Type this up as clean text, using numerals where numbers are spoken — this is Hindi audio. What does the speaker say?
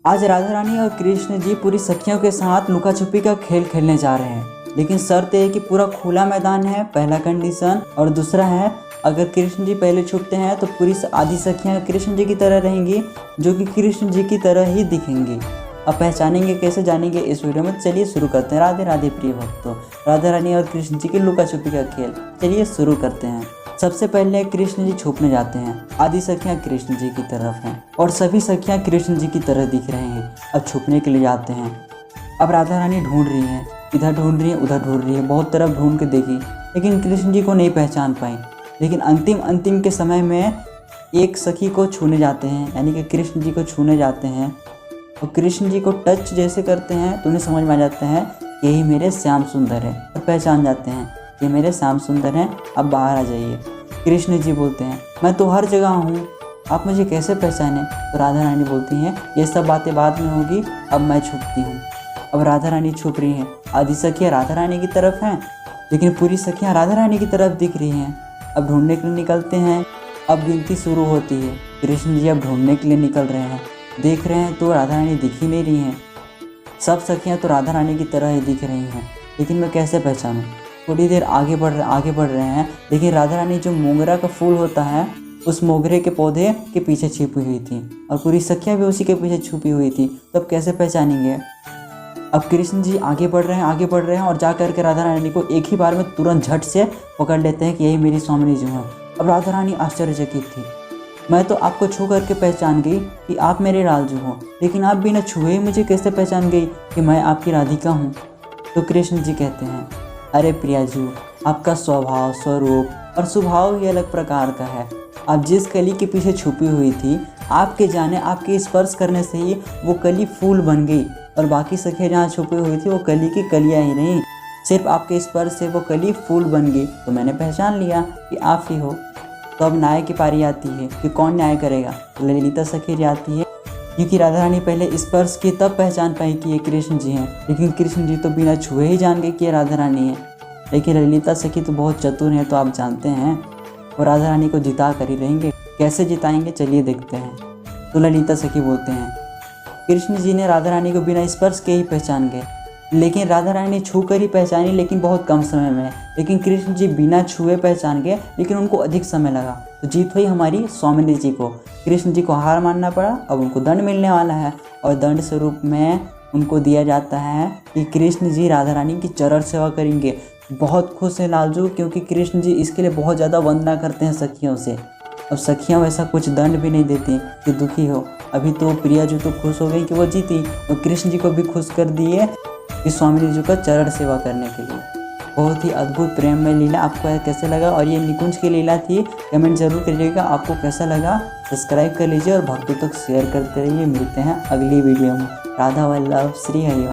आज राधा रानी और कृष्ण जी पूरी सखियों के साथ लुका छुपी का खेल खेलने जा रहे हैं, लेकिन शर्त है कि पूरा खुला मैदान है, पहला कंडीशन। और दूसरा है, अगर कृष्ण जी पहले छुपते हैं तो पूरी आधी सखियां कृष्ण जी की तरह रहेंगी, जो कि कृष्ण जी की तरह ही दिखेंगी। अब पहचानेंगे कैसे, जानेंगे इस वीडियो में। चलिए शुरू करते हैं। राधे राधे प्रिय भक्तों, राधा रानी और कृष्ण जी की लुका छुपी का खेल चलिए शुरू करते हैं। सबसे पहले कृष्ण जी छुपने जाते हैं। आधी सखियां कृष्ण जी की तरफ हैं और सभी सखियां कृष्ण जी की तरह दिख रहे हैं। अब छुपने के लिए जाते हैं। अब राधा रानी ढूंढ रही हैं, इधर ढूंढ रही है, उधर ढूंढ रही है, बहुत तरफ ढूंढ के देखी, लेकिन कृष्ण जी को नहीं पहचान पाई। लेकिन अंतिम के समय में एक सखी को छूने जाते हैं, यानी कि कृष्ण जी को छूने जाते हैं और कृष्ण जी को टच जैसे करते हैं तो उन्हें समझ में आ जाता है कि यही मेरे श्याम सुंदर है, और पहचान जाते हैं ये मेरे श्याम सुंदर हैं, अब बाहर आ जाइए। कृष्ण जी बोलते हैं, मैं तो हर जगह हूँ, आप मुझे कैसे पहचाने? तो राधा रानी बोलती हैं, ये सब बातें बाद में होगी, अब मैं छुपती हूँ। अब राधा रानी छुप रही हैं। आधी सखियाँ राधा रानी की तरफ हैं, लेकिन पूरी सखियाँ राधा रानी की तरफ दिख रही हैं। अब ढूंढने के लिए निकलते हैं। अब गिनती शुरू होती है। कृष्ण जी अब ढूंढने के लिए निकल रहे हैं, देख रहे हैं तो राधा रानी दिख ही नहीं रही हैं। सब सखियाँ तो राधा रानी की तरह ही दिख रही हैं, लेकिन मैं कैसे पहचानूँ? थोड़ी देर आगे बढ़ रहे हैं, लेकिन राधा रानी जो मोगरा का फूल होता है उस मोगरे के पौधे के पीछे छिपी हुई थी और पूरी सखियाँ भी उसी के पीछे छुपी हुई थी। तो अब कैसे पहचानेंगे? अब कृष्ण जी आगे बढ़ रहे हैं और जा करके राधा रानी को एक ही बार में तुरंत झट से पकड़ लेते हैं कि यही मेरी स्वामिनी जी हैं। अब राधा रानी आश्चर्यचकित थी। मैं तो आपको छू करके पहचान गई कि आप मेरे लालजू हो, लेकिन आप बिना छुए ही मुझे कैसे पहचान गई कि मैं आपकी राधिका हूँ? तो कृष्ण जी कहते हैं, अरे प्रियाजू, आपका स्वभाव, स्वरूप और स्वभाव ही अलग प्रकार का है। आप जिस कली के पीछे छुपी हुई थी, आपके जाने, आपके स्पर्श करने से ही वो कली फूल बन गई, और बाकी सखियाँ जहाँ छुपी हुई थी वो कली की कलियाँ ही नहीं, सिर्फ आपके स्पर्श से वो कली फूल बन गई। तो मैंने पहचान लिया कि आप ही हो। तो अब न्याय की पारी आती है कि कौन न्याय करेगा। तो ललिता सखी आती है, क्योंकि राधा रानी पहले स्पर्श की तब पहचान पाई कि ये कृष्ण जी हैं, लेकिन कृष्ण जी तो बिना छुए ही जान गए कि ये राधा रानी है। लेकिन ललिता सखी तो बहुत चतुर हैं, तो आप जानते हैं वो राधा रानी को जिता कर ही रहेंगे। कैसे जिताएंगे चलिए देखते हैं। तो ललिता सखी बोलते हैं, कृष्ण जी ने राधा रानी को बिना स्पर्श के ही पहचान गए, लेकिन राधा रानी छू कर ही पहचानी, लेकिन बहुत कम समय में। लेकिन कृष्ण जी बिना छुए पहचान गए, लेकिन उनको अधिक समय लगा। तो जीत हुई हमारी स्वामिनी जी को। कृष्ण जी को हार मानना पड़ा। अब उनको दंड मिलने वाला है, और दंड स्वरूप में उनको दिया जाता है कि कृष्ण जी राधा रानी की चरण सेवा करेंगे। बहुत खुश है लालजू, क्योंकि कृष्ण जी इसके लिए बहुत ज़्यादा वंदना करते हैं सखियों से। अब सखियाँ वैसा कुछ दंड भी नहीं देती कि दुखी हो। अभी तो प्रिया जी तो खुश हो गई कि वो जीती, और कृष्ण जी को भी खुश कर दिए कि स्वामिनी जी का चरण सेवा करने के लिए। बहुत ही अद्भुत प्रेम में लीला। आपको कैसे लगा? और ये निकुंज की लीला थी, कमेंट जरूर करिएगा आपको कैसा लगा। सब्सक्राइब कर लीजिए और भक्तों तक शेयर करते रहिए। मिलते हैं अगली वीडियो में। राधा वल्लभ, श्री हरि।